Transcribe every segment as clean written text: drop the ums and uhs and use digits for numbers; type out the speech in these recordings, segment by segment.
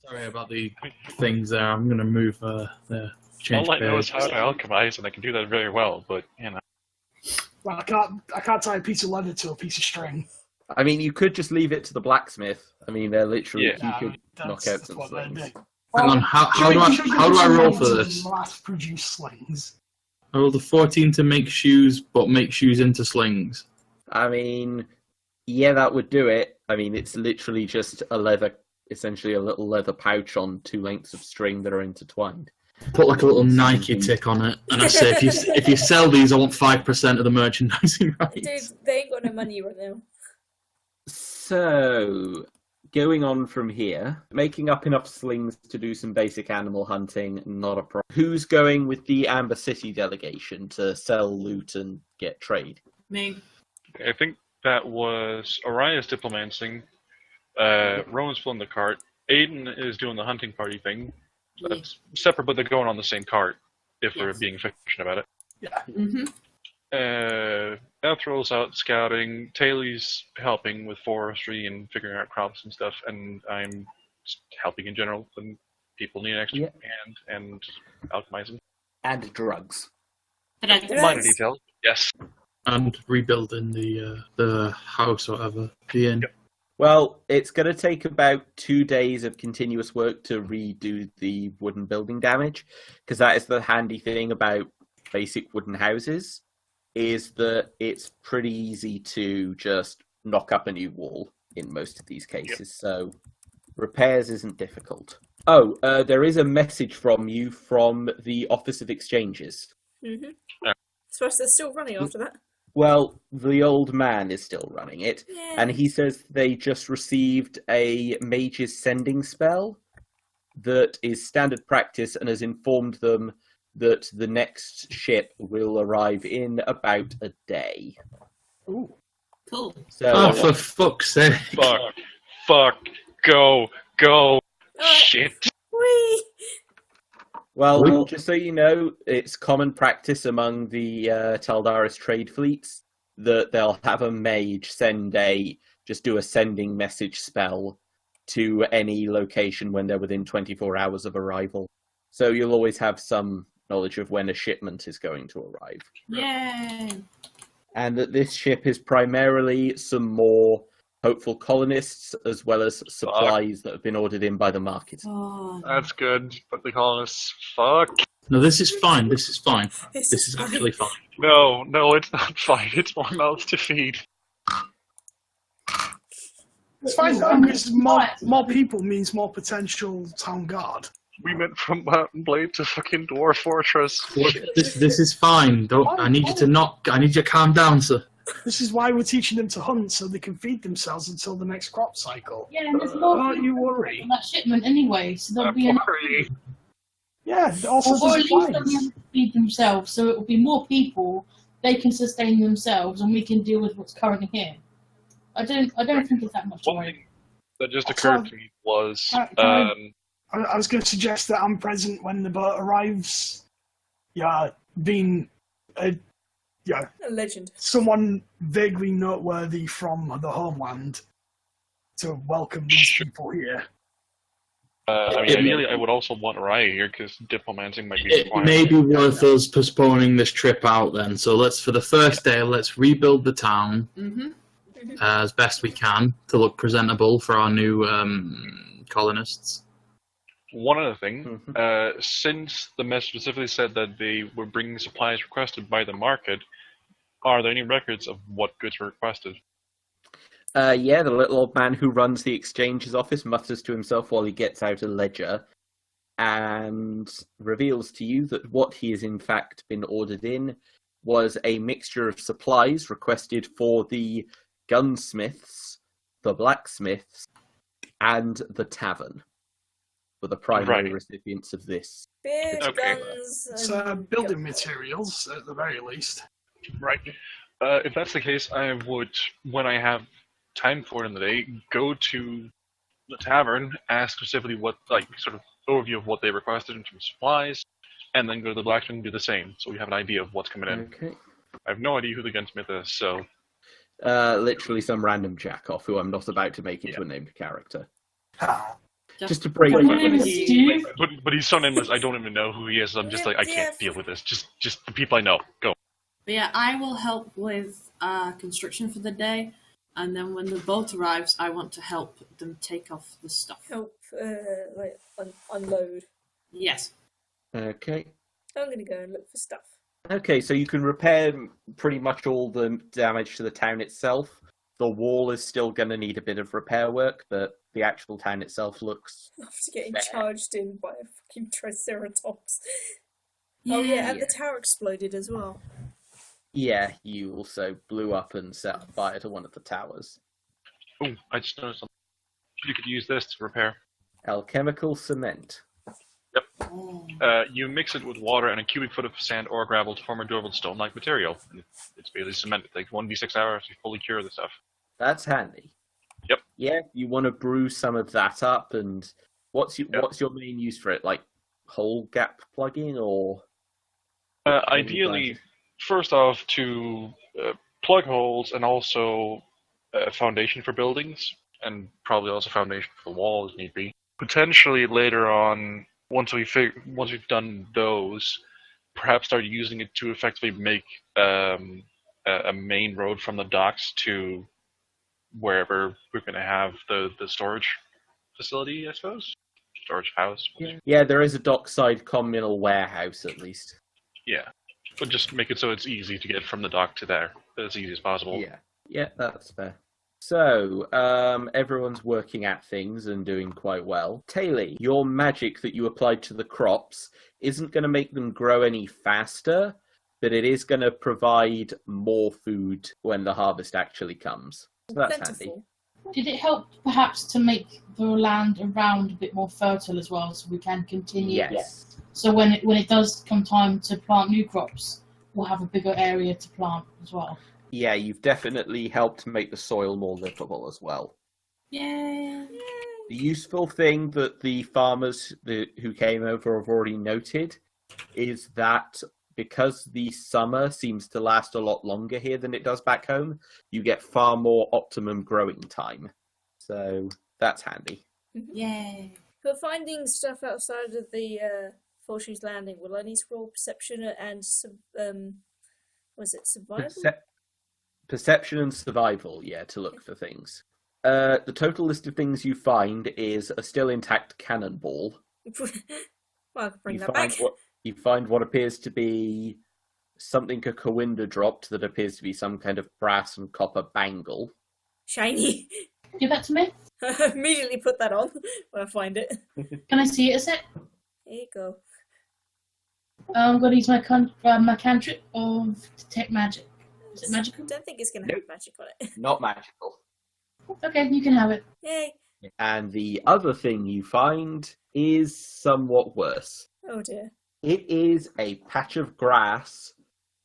Sorry about the things there. I'm going to move change All I know is page. how to alchemize, and I can do that very well. But Well, I can't tie a piece of leather to a piece of string. I mean, you could just leave it to the blacksmith. I mean, they're literally you could knock out some what they slings. do. Hang on, how do I roll for this? Mass-produce slings. I rolled a 14 to make shoes, but make shoes into slings. I mean, yeah, that would do it. I mean, it's literally just essentially a little leather pouch on 2 lengths of string that are intertwined. Put like a little Nike tick on it, and I say, if you sell these, I want 5% of the merchandising rights. Dude, they ain't got no money right now. So, going on from here, making up enough slings to do some basic animal hunting, not a problem. Who's going with the Amber City delegation to sell, loot, and get trade? Me. I think that was Ariah's diplomancing. Rowan's pulling the cart. Aiden is doing the hunting party thing. That's separate, but they're going on the same cart, if we're being efficient about it. Yeah. Mm-hmm. Ethrel's out scouting. Taylor's helping with forestry and figuring out crops and stuff, and I'm just helping in general when people need an extra hand and alchemizing. And drugs. Minor details, yes. And rebuilding the house or whatever, the inn. Yep. Well, it's going to take about 2 days of continuous work to redo the wooden building damage, because that is the handy thing about basic wooden houses, is that it's pretty easy to just knock up a new wall in most of these cases, so repairs isn't difficult. Oh, there is a message from you from the Office of Exchanges. Mm-hmm. So they're still running after that? Well, the old man is still running it, Yeah. and he says they just received a mage's sending spell that is standard practice and has informed them that the next ship will arrive in about a day. Ooh. Cool. So, Oh, for fuck's sake. Fuck, go, Alright. shit. Whee! well, just so you know, it's common practice among the Taldaris trade fleets that they'll have a mage just do a sending message spell to any location when they're within 24 hours of arrival. So you'll always have some knowledge of when a shipment is going to arrive. Yay! And that this ship is primarily some more hopeful colonists, as well as supplies that have been ordered in by the market. Oh, That's good, but the colonists, fuck. No, this is fine. This is fine. This This is fine. actually fine. No, it's not fine. It's more mouths to feed. It's fine though, because more people means more potential town guard. We went from Mountain Blade to fucking Dwarf Fortress. This is fine. I need you to calm down, sir. This is why we're teaching them to hunt, so they can feed themselves until the next crop cycle. yeah, and there's more Don't you people worry. on that shipment anyway, so there'll be enough. Worry. Yeah, also Or at least they'll be supplies. able to feed themselves, so it will be more people. They can sustain themselves, and we can deal with what's currently here. I don't think it's that much to One worry. thing that just occurred to me was, I was going to suggest that I'm present when the boat arrives. Yeah, being A legend. someone vaguely noteworthy from the homeland to welcome these people here. ideally, I would also want Araya here because diplomancing might be It required. may be worth us postponing this trip out then. So for the first day, let's rebuild the town Mm-hmm. as best we can to look presentable for our new colonists. One other thing, since the message specifically said that they were bringing supplies requested by the market, are there any records of what goods were requested? Yeah, the little old man who runs the exchanges office mutters to himself while he gets out a ledger and reveals to you that what he has in fact been ordered in was a mixture of supplies requested for the gunsmiths, the blacksmiths, and the tavern for the primary recipients of this. Beer, Okay. guns, It's and building materials, at the very least. Right. If that's the case, I would, when I have time for it in the day, go to the tavern, ask specifically what, sort of overview of what they requested in terms of supplies, and then go to the blacksmith and do the same, so we have an idea of what's coming in. Okay. I have no idea who the gunsmith is, so... Literally some random jack-off who I'm not about to make into a named character. Just to break Your it. name is Stu? But he's so nameless, I don't even know who he is. I'm just like, I can't deal with this. Just the people I know. Go. But yeah, I will help with construction for the day, and then when the boat arrives, I want to help them take off the stuff. Help, unload. Yes. Okay. I'm gonna go and look for stuff. Okay, so you can repair pretty much all the damage to the town itself. The wall is still going to need a bit of repair work, but the actual town itself looks... After getting fair. charged in by a fucking Triceratops. Oh yeah, and the tower exploded as well. Yeah, you also blew up and set fire to one of the towers. Oh, I just noticed something. You could use this to repair. Alchemical cement. You mix it with water and a cubic foot of sand or gravel to form a durable stone-like material. It's basically cement. It takes 1d6 hours to fully cure the stuff. That's handy. Yep. Yeah, you want to brew some of that up, and what's your main use for it? Like hole gap plugging, or? Ideally, first off, to plug holes and also foundation for buildings, and probably also foundation for walls, need be. Potentially later on, once we've done those, perhaps start using it to effectively make a main road from the docks to wherever we're going to have the storage facility, I suppose. Storage house. Yeah, there is a dockside communal warehouse at least. Yeah, but just make it so it's easy to get from the dock to there, as easy as possible. Yeah, that's fair. So, everyone's working at things and doing quite well. Taylor, your magic that you applied to the crops isn't going to make them grow any faster, but it is going to provide more food when the harvest actually comes. So that's handy. Did it help perhaps to make the land around a bit more fertile as well, so we can continue? Yes. So when it does come time to plant new crops, we'll have a bigger area to plant as well. Yeah, you've definitely helped make the soil more livable as well. Yay! The useful thing that the farmers who came over have already noted is that because the summer seems to last a lot longer here than it does back home, you get far more optimum growing time. So that's handy. Yay! For finding stuff outside of the Fortune's Landing, will I need to roll perception and was it survival? Perception and survival, yeah, to look for things. The total list of things you find is a still intact cannonball. Well, I can bring that back. You find what appears to be something a Kawinda dropped that appears to be some kind of brass and copper bangle. Shiny. Give that to me. Immediately put that on when I find it. Can I see it a sec? Here you go. I'm going to use my cantrip of Detect Magic. Is it magical? I don't think it's going to have magic on it. Not magical. Okay, you can have it. Yay. And the other thing you find is somewhat worse. Oh dear. It is a patch of grass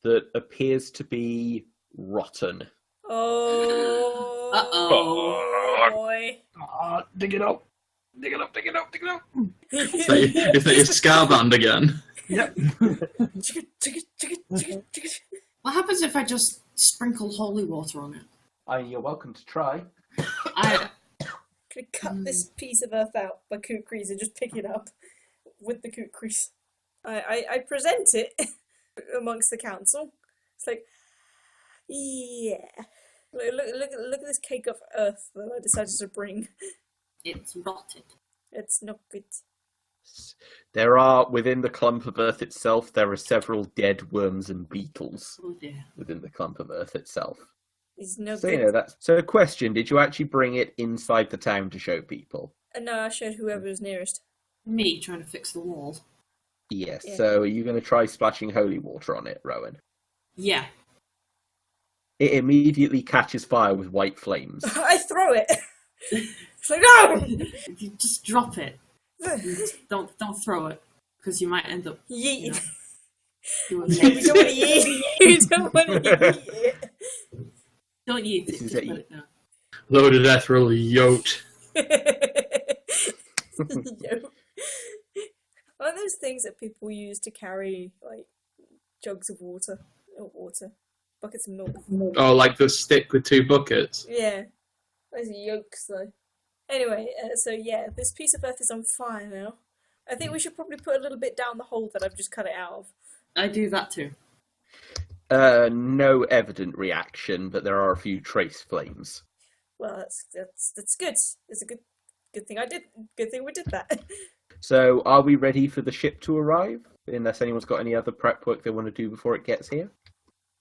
that appears to be rotten. Oh. Uh-oh. Boy. Dig it up. Dig it up, dig it up, dig it up. Is that your scar band again? Yep. What happens if I just sprinkle holy water on it? You're welcome to try. I Could cut this piece of earth out by kukris and just pick it up with the kukris. I present it amongst the council. It's like, yeah. Look at this cake of earth that I decided to bring. It's rotted. It's not good. There are, within the clump of earth itself, there are several dead worms and beetles Oh dear. within the clump of earth itself. It's no So, good. So, a question, did you actually bring it inside the town to show people? No, I showed whoever was nearest. Me trying to fix the wall. Yes, Yeah. so are you going to try splashing holy water on it, Rowan? Yeah. It immediately catches fire with white flames. I throw it. It's like, no! You just drop it. Don't throw it, because you might end up. Yeet. Doing You don't want to eat. You don't want to eat it. Don't eat it. This is Just it. put it down. Loaded ethereal yoked. Yo. One of those things that people use to carry like jugs of water, not water, buckets of milk. Oh, like the stick with two buckets. Yeah, those are yolks though. Anyway, so yeah, this piece of earth is on fire now. I think we should probably put a little bit down the hole that I've just cut it out of. I do that too. No evident reaction, but there are a few trace flames. Well, that's good. It's a good thing I did. Good thing we did that. So, are we ready for the ship to arrive? Unless anyone's got any other prep work they want to do before it gets here?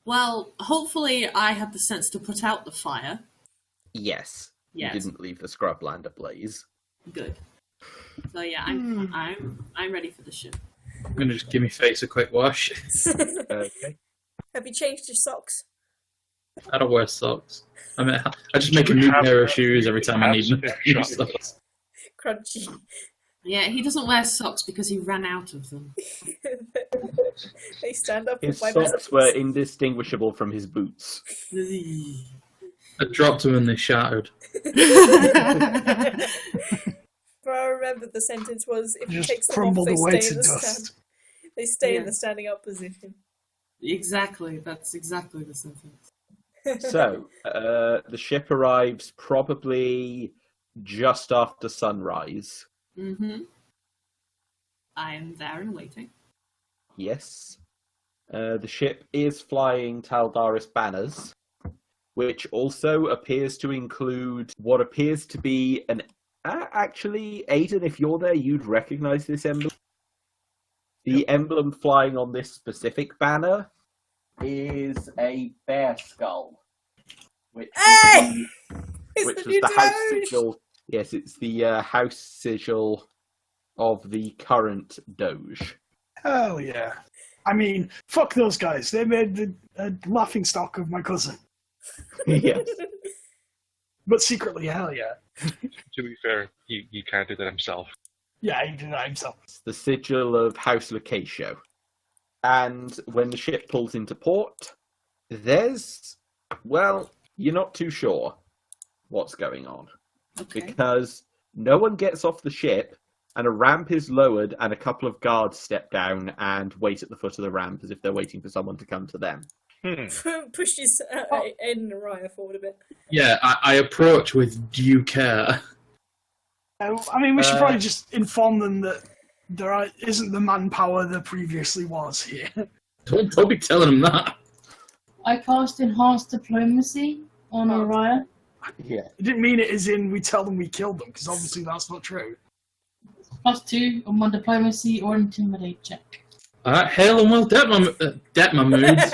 Well, hopefully I had the sense to put out the fire. Yes. Yes. You didn't leave the scrubland ablaze. Good. So yeah, I'm ready for the ship. I'm gonna just give my face a quick wash. Okay. Have you changed your socks? I don't wear socks. I mean, I just make a new pair of shoes every time I need new Socks. socks. Crunchy. Yeah, he doesn't wear socks because he ran out of them. They stand up His by socks themselves. were indistinguishable from his boots. I dropped them and they shattered. But I remember the sentence was, if you Just take them off, crumbled they away stay to in the dust. They stay in Yeah. the standing up position. Exactly, that's exactly the sentence. So, the ship arrives probably just after sunrise. Mm-hmm. I am there and waiting. Yes. The ship is flying Taldaris banners, which also appears to include what appears to be an... actually, Aiden, if you're there, you'd recognize this emblem. The emblem flying on this specific banner is a bear skull, which Hey! is It's which the was new the house Doge! sigil. Yes, it's the house sigil of the current Doge. Hell yeah. I mean, fuck those guys. They made a laughing stock of my cousin. Yes. But secretly, hell yeah. To be fair, he can't do that himself. Yeah, he did that himself. It's the sigil of House Lacatio. And when the ship pulls into port, there's, well, you're not too sure what's going on. Okay. Because no one gets off the ship, and a ramp is lowered, and a couple of guards step down and wait at the foot of the ramp as if they're waiting for someone to come to them. Pushes Aiden and Raya forward a bit. Yeah, I approach with due care. I mean, we should probably just inform them that there isn't the manpower there previously was here. Don't be telling them that. I cast Enhanced Diplomacy on Orion. Yeah. I didn't mean it as in we tell them we killed them, because obviously that's not true. +2 on my Diplomacy or Intimidate check. Alright, hail and well, debt my moods.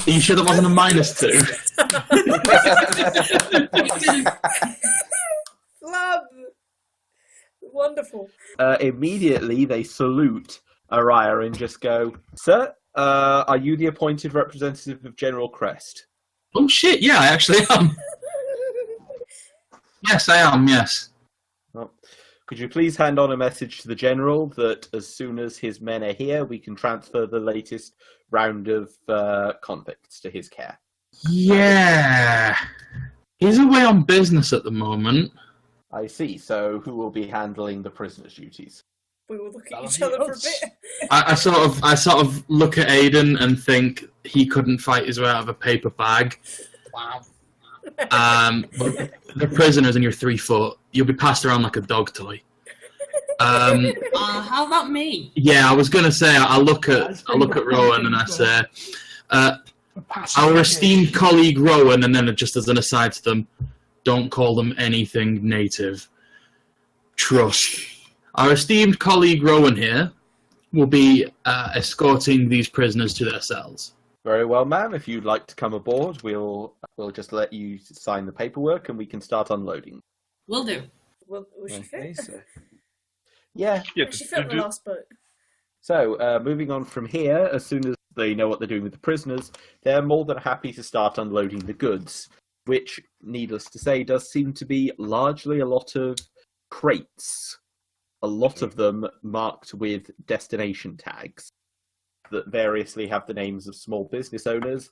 Are you sure that wasn't a -2? Love! Wonderful. Immediately, they salute Araya and just go, "Sir, are you the appointed representative of General Crest?" Oh shit, yeah, I actually am. Yes, I am, yes. Well, could you please hand on a message to the General that as soon as his men are here, we can transfer the latest round of convicts to his care? Yeah. He's away on business at the moment. I see. So who will be handling the prisoner's duties? We will look at That'll each be other for a us. bit. I sort of look at Aiden and think he couldn't fight his way out of a paper bag. Wow. But the prisoners and you're 3 foot. You'll be passed around like a dog toy. How about me? Yeah, I was gonna say I look at Rowan and I say, our esteemed colleague Rowan, and then just as an aside to them, don't call them anything native. Trust. Our esteemed colleague Rowan here will be escorting these prisoners to their cells. Very well, ma'am. If you'd like to come aboard, we'll just let you sign the paperwork and we can start unloading. Will do. Will she fit? so- yeah. Yeah, Will she fit on the last boat? So, moving on from here, as soon as they know what they're doing with the prisoners, they're more than happy to start unloading the goods, which, needless to say, does seem to be largely a lot of crates. A lot of them marked with destination tags that variously have the names of small business owners,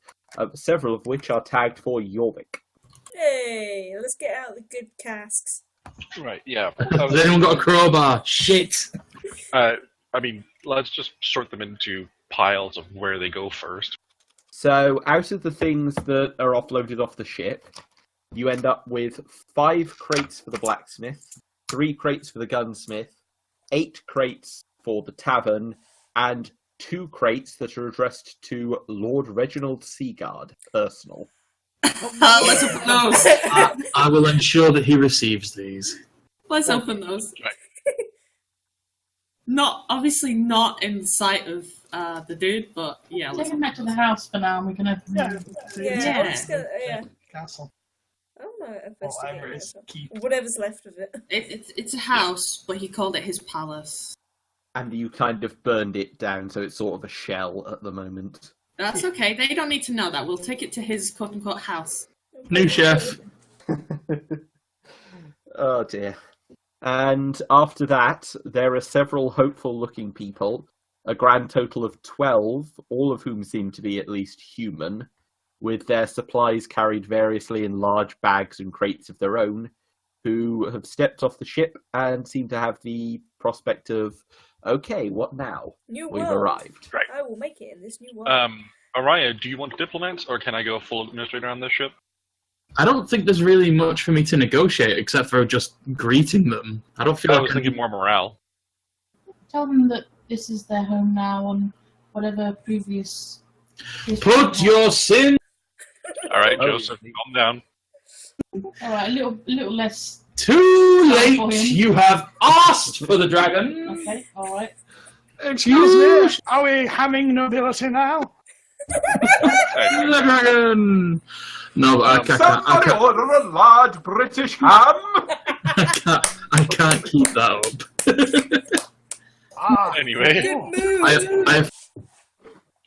several of which are tagged for Yorvik. Hey, let's get out the good casks. Right, yeah. Has anyone got a crowbar? Shit. I mean, let's just sort them into piles of where they go first. So, out of the things that are offloaded off the ship, you end up with 5 crates for the blacksmith, 3 crates for the gunsmith, 8 crates for the tavern, and 2 crates that are addressed to Lord Reginald Seaguard, personal. Let's open those. I will ensure that he receives these. Let's open those. Obviously not in sight of the dude, but yeah. Take him back to the house for now, and we can open them. Yeah, I'm just gonna, Castle. I don't know, Whatever investigate it is, keep. whatever's left of it. It's a house, but he called it his palace. And you kind of burned it down, so it's sort of a shell at the moment. That's okay. They don't need to know that. We'll take it to his quote-unquote house. New chef. Oh dear. And after that, there are several hopeful-looking people, a grand total of 12, all of whom seem to be at least human, with their supplies carried variously in large bags and crates of their own, who have stepped off the ship and seem to have the prospect of, okay, what now? New We've world. arrived. Right. I will make it in this new world. Araya, do you want diplomats, or can I go full administrator on this ship? I don't think there's really much for me to negotiate except for just greeting them. I don't feel I like was thinking more morale. Tell them that this is their home now, and whatever previous. Put your sin. All right, Oh, Joseph, calm down. All right, a little less. Too late. For him. You have asked for the dragon. Okay, all right. Excuse me, are we having nobility now? The dragon. No, I can't. order a large British ham! I can't keep that up. Anyway. Good move. I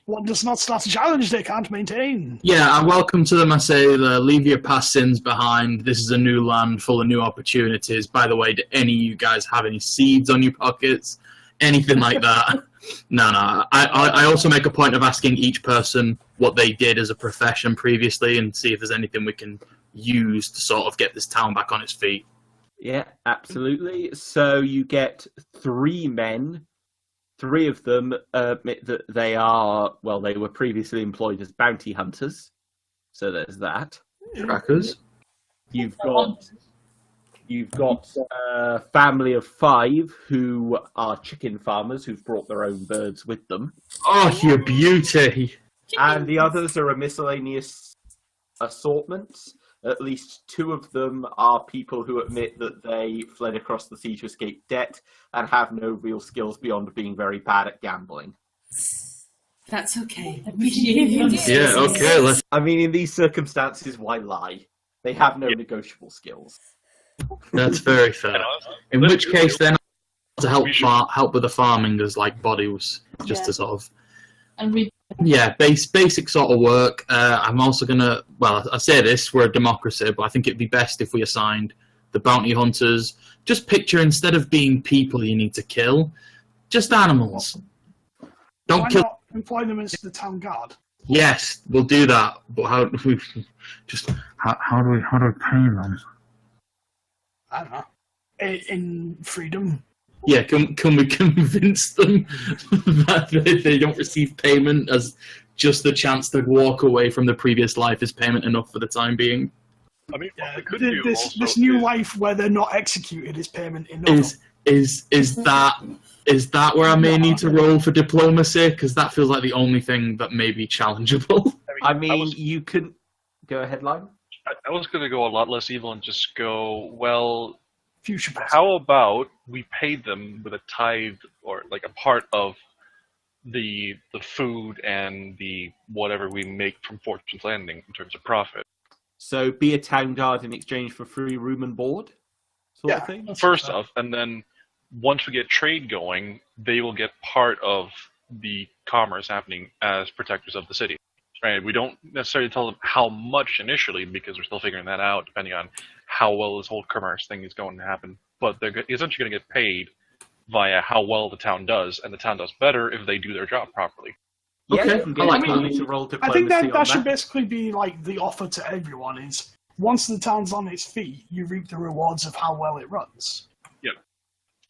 One does not start a challenge they can't maintain. Yeah, I welcome to them. I say, leave your past sins behind. This is a new land full of new opportunities. By the way, do any of you guys have any seeds on your pockets? Anything like that? No. I also make a point of asking each person what they did as a profession previously and see if there's anything we can use to sort of get this town back on its feet. Yeah, absolutely. So you get 3 men. 3 of them admit that they were previously employed as bounty hunters. So there's that. Crackers. You've got a family of 5 who are chicken farmers who've brought their own birds with them. Oh, you beauty. And the others are a miscellaneous assortment. At least 2 of them are people who admit that they fled across the sea to escape debt and have no real skills beyond being very bad at gambling. That's okay. Yeah, okay, I mean, in these circumstances, why lie? They have no negotiable skills. that's very fair. In which case, then, to help with the farming as like bodies, just to sort of... And we. Yeah, basic sort of work. I'm also gonna. Well, I say this: we're a democracy, but I think it'd be best if we assigned the bounty hunters. Just picture instead of being people you need to kill, just animals. Don't Why kill. not employ them as the town guard? Yes, we'll do that. But how do we how do we pay them? I don't know. In freedom. Yeah, can we convince them that they don't receive payment as just the chance to walk away from the previous life is payment enough for the time being? I mean, what Yeah, they could do this new life where they're not executed is payment enough. Is that where I may need to roll for diplomacy? Because that feels like the only thing that may be challengeable. You could go ahead, Lime. I was going to go a lot less evil and just go, well, Future possible. how about we pay them with a tithe or like a part of the food and the whatever we make from Fortune's Landing in terms of profit? So be a town guard in exchange for free room and board, sort of thing. First off, and then once we get trade going, they will get part of the commerce happening as protectors of the city. Right? We don't necessarily tell them how much initially because we're still figuring that out depending on how well this whole commerce thing is going to happen. But they're essentially going to get paid via how well the town does, and the town does better if they do their job properly. Yeah, Okay, you can I like get that. me to roll I diplomacy think that on should basically be like the offer to everyone is once the town's on its feet, you reap the rewards of how well it runs.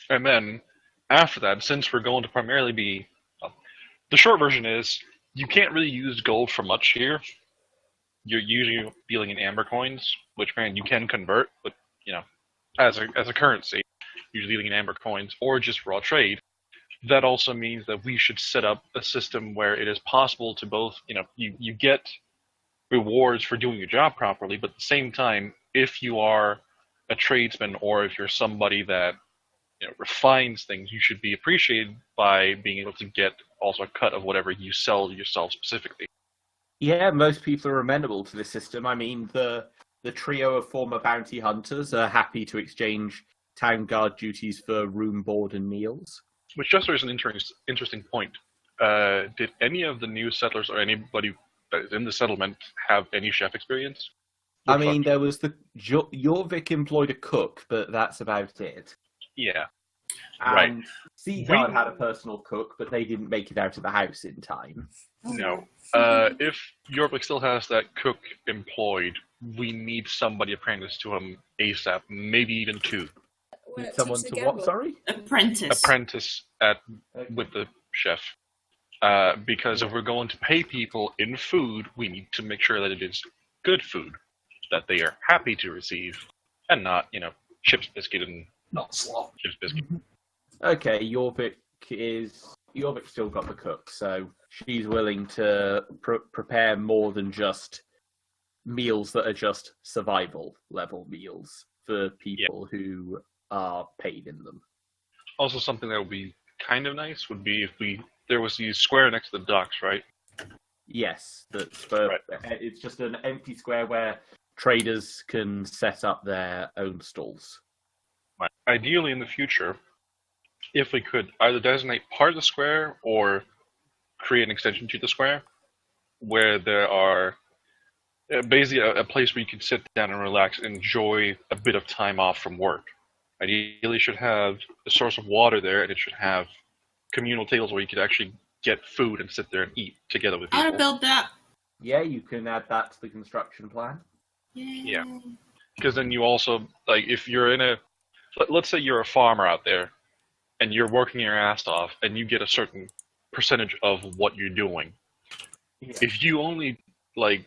And then after that, since we're going to primarily be... the short version is you can't really use gold for much here. you're usually dealing in amber coins, which man you can convert, but as a currency, you're dealing in amber coins or just raw trade. That also means that we should set up a system where it is possible to both, you get rewards for doing your job properly, but at the same time, if you are a tradesman or if you're somebody that refines things, you should be appreciated by being able to get also a cut of whatever you sell yourself specifically. Yeah, most people are amenable to this system. I mean, the trio of former bounty hunters are happy to exchange town guard duties for room, board, and meals. Which just is an interesting point. Did any of the new settlers or anybody that is in the settlement have any chef experience? I mean, there was Jorvik employed a cook, but that's about it. Yeah. And Right. Seaguard had a personal cook, but they didn't make it out of the house in time. No. If Jorvik still has that cook employed, we need somebody apprenticed to him ASAP, maybe even 2. Well, Need someone teach to the what, gamble. sorry? Apprentice. Apprentice with the chef. Because if we're going to pay people in food, we need to make sure that it is good food that they are happy to receive, and not, chips, biscuit, and Not slop. chips, biscuit. Okay, Jorvik's still got the cook, so she's willing to prepare more than just meals that are just survival level meals for people who are paid in them. Also, something that would be kind of nice would be if there was the square next to the docks, right? Yes, Right. it's just an empty square where traders can set up their own stalls. Right. Ideally, in the future, if we could either designate part of the square or create an extension to the square, where there are basically a place where you can sit down and relax, and enjoy a bit of time off from work. Ideally, it should have a source of water there, and it should have communal tables where you could actually get food and sit there and eat together with How to people. build that? Yeah, you can add that to the construction plan. Yeah. Because then you also, if you're let's say you're a farmer out there, and you're working your ass off, and you get a certain percentage of what you're doing. Yeah. If you only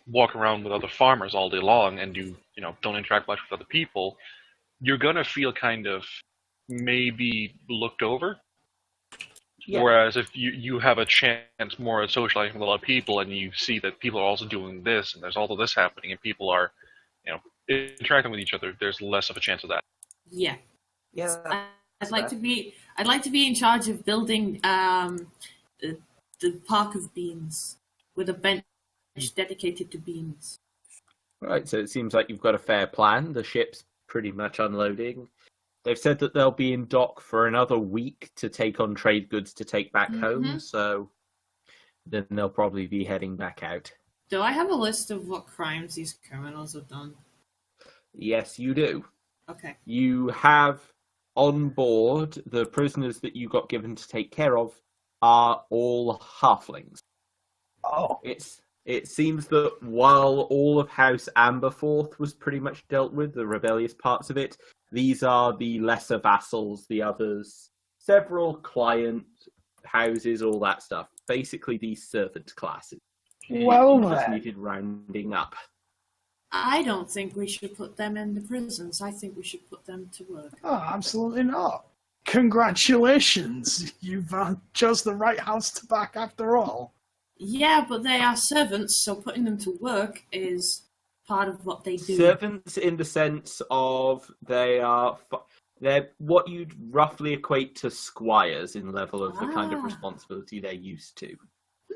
walk around with other farmers all day long and don't interact much with other people, you're gonna feel kind of maybe looked over. Yeah. Whereas if you have a chance more at socializing with a lot of people, and you see that people are also doing this, and there's all of this happening, and people are interacting with each other, there's less of a chance of that. Yeah. Yeah. I'd like to be in charge of building the park of beans with a bench dedicated to beans. Right, so it seems like you've got a fair plan. The ship's pretty much unloading. They've said that they'll be in dock for another week to take on trade goods to take back home, so then they'll probably be heading back out. Do I have a list of what crimes these criminals have done? Yes, you do. Okay. You have on board the prisoners that you got given to take care of are all halflings. Oh. It seems that while all of House Amberforth was pretty much dealt with, the rebellious parts of it, these are the lesser vassals, the others, several client houses, all that stuff. Basically, these servant classes. Well Just then. needed rounding up. I don't think we should put them in the prisons. I think we should put them to work. Oh, absolutely not. Congratulations. You've chose the right house to back after all. Yeah, but they are servants, so putting them to work is part of what they do. Servants in the sense of they're what you'd roughly equate to squires in level of the kind of responsibility they're used to.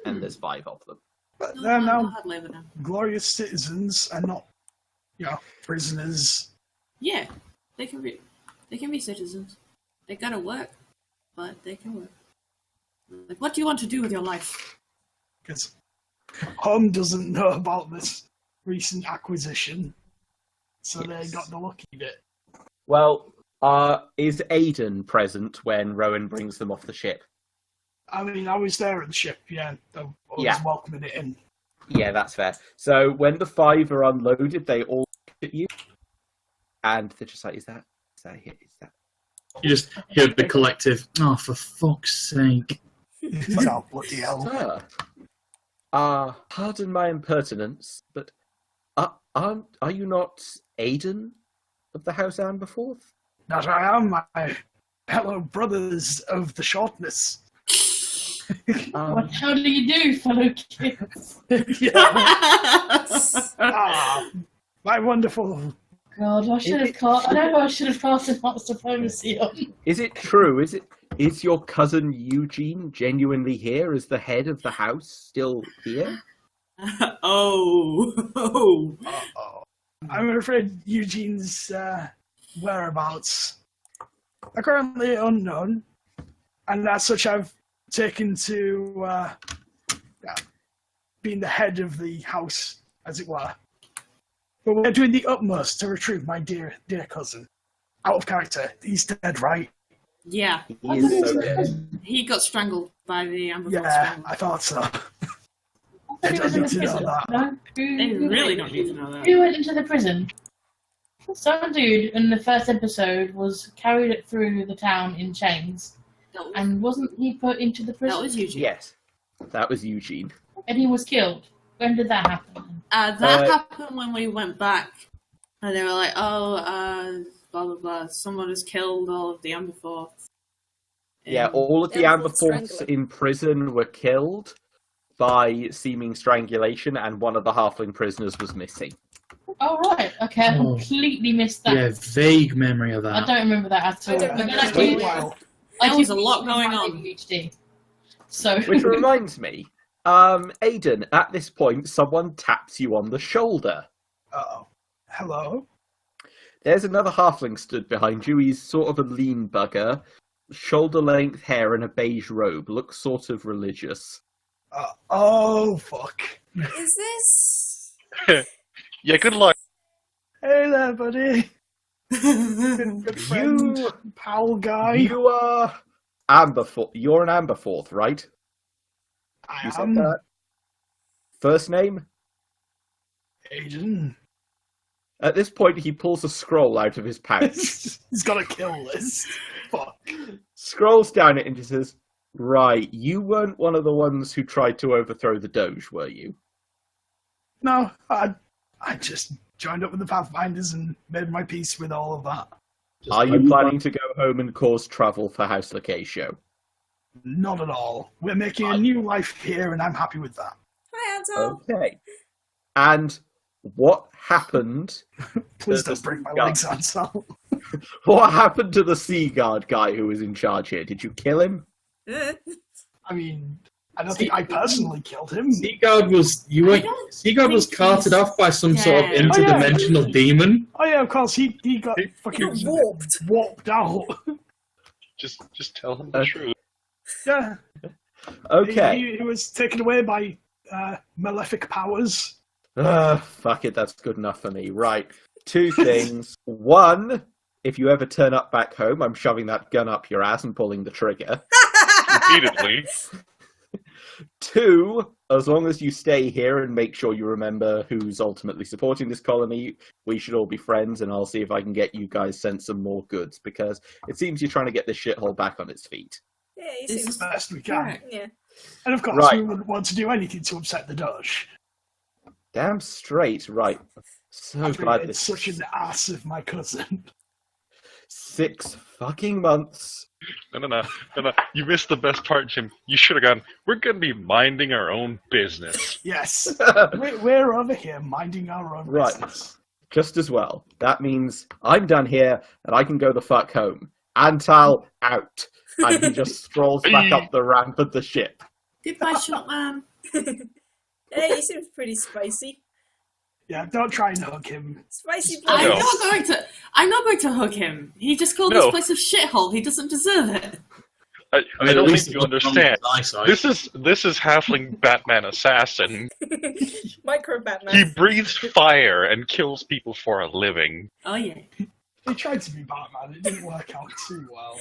And there's 5 of them. But No, they're no, now I'd live with them. glorious citizens and not, prisoners. Yeah, they can be citizens. They gotta work, but they can work. Like, what do you want to do with your life? Because Home doesn't know about this recent acquisition, so they Yes. got the lucky bit. Well, is Aiden present when Rowan brings them off the ship? I mean, I was there at the ship, yeah. I was Yeah. welcoming it in. Yeah, that's fair. So when the 5 are unloaded, they all look at you, and they're just like, "Is that it? Is that?" You just hear the collective, oh, for fuck's sake. Oh, bloody hell. Sir, pardon my impertinence, but Are you not Aiden of the House Amberforth? That I am, my fellow brothers of the shortness. What how do you do, fellow kids? My wonderful. God, I should have cast. I know I should have cast an arts diplomacy on. Is it true? Is your cousin Eugene genuinely here? Is the head of the house still here? Oh. Uh-oh. I'm afraid Eugene's whereabouts are currently unknown, and as such, I've taken to being the head of the house, as it were. But we're doing the utmost to retrieve my dear cousin. Out of character, he's dead, right? Yeah. He is so dead. He got strangled by the Amberforth. Yeah, I thought so. I don't need to know that. No? They really don't need to know that. Who went into the prison? Some dude in the first episode was carried through the town in chains, and wasn't he put into the prison? That was Eugene. Yes, that was Eugene. And he was killed. When did that happen? That happened when we went back, and they were like, blah blah blah. Someone has killed all of the Amberforth. Yeah, all of the Amberforths in prison were killed by seeming strangulation, and one of the halfling prisoners was missing. Oh, right. Okay, I completely missed that. Yeah, vague memory of that. I don't remember that at all. I don't But remember then that as well. There was a lot going on. ADHD. So. Which reminds me, Aiden, at this point, someone taps you on the shoulder. Uh-oh. Hello? There's another halfling stood behind you. He's sort of a lean bugger, shoulder-length hair and a beige robe. Looks sort of religious. Oh, fuck. Is this? Yeah, good luck. Hey there, buddy. Good friend, You, pal guy. you are Amberforth. You're an Amberforth, right? I You said am that. First name? Aiden. At this point, he pulls a scroll out of his pouch, He's got a kill list. Fuck. scrolls down it, and he says, "Right, you weren't one of the ones who tried to overthrow the Doge, were you?" No, I just joined up with the Pathfinders and made my peace with all of that. Are you planning to go home and cause trouble for House Lacacio? Not at all. We're making a new life here, and I'm happy with that. Hi, Anton. Okay. And what happened? Please There's don't break my a legs, Ansel. What happened to the Seaguard guy who was in charge here? Did you kill him? I mean, I don't think I personally killed him. Seaguard was Seaguard was carted off by some sort of Yeah. interdimensional demon. Oh yeah, of course, he got fucking warped out. Just tell him the truth. Yeah. Okay. He was taken away by malefic powers. Fuck it, that's good enough for me. Right. Two things. One, if you ever turn up back home, I'm shoving that gun up your ass and pulling the trigger. Repeatedly. Two, as long as you stay here and make sure you remember who's ultimately supporting this colony, we should all be friends, and I'll see if I can get you guys sent some more goods, because it seems you're trying to get this shithole back on its feet. Yeah, he This seems. is- Best we can. Right. Yeah. And of course, Right. we wouldn't want to do anything to upset the Doge. Damn straight, right. So After glad he made this such an ass of my cousin. 6 fucking months. No. You missed the best part, Jim. You should have gone, we're going to be minding our own business. Yes. We're over here minding our own Right. business. Just as well. That means I'm done here and I can go the fuck home. Antal out. And he just strolls back up the ramp of the ship. Goodbye, short man. Yeah, he seems pretty spicy. Yeah, don't try and hug him. Spicy I'm boy. No. not going to hug him. He just called No. this place a shithole. He doesn't deserve it. I At don't least think you it's not on understand. his eyesight. This is halfling Batman assassin. Micro Batman. He breathes fire and kills people for a living. Oh yeah. He tried to be Batman. It didn't work out too well.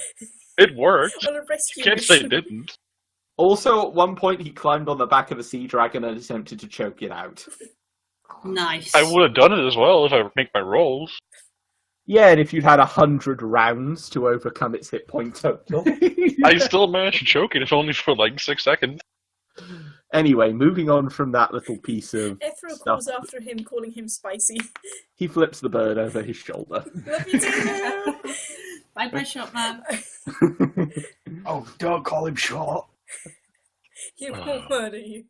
It worked. On a rescue Can't say it mission. didn't. Also, at one point, he climbed on the back of a sea dragon and attempted to choke it out. Nice. I would have done it as well if I make my rolls. Yeah, and if you'd had 100 rounds to overcome its hit point total. I still managed to choke it, if only for like 6 seconds. Anyway, moving on from that little piece of Ethro stuff, calls after him, calling him spicy. he flips the bird over his shoulder. Love you too. Bye bye, shop man. Oh, don't call him short. He will murder you.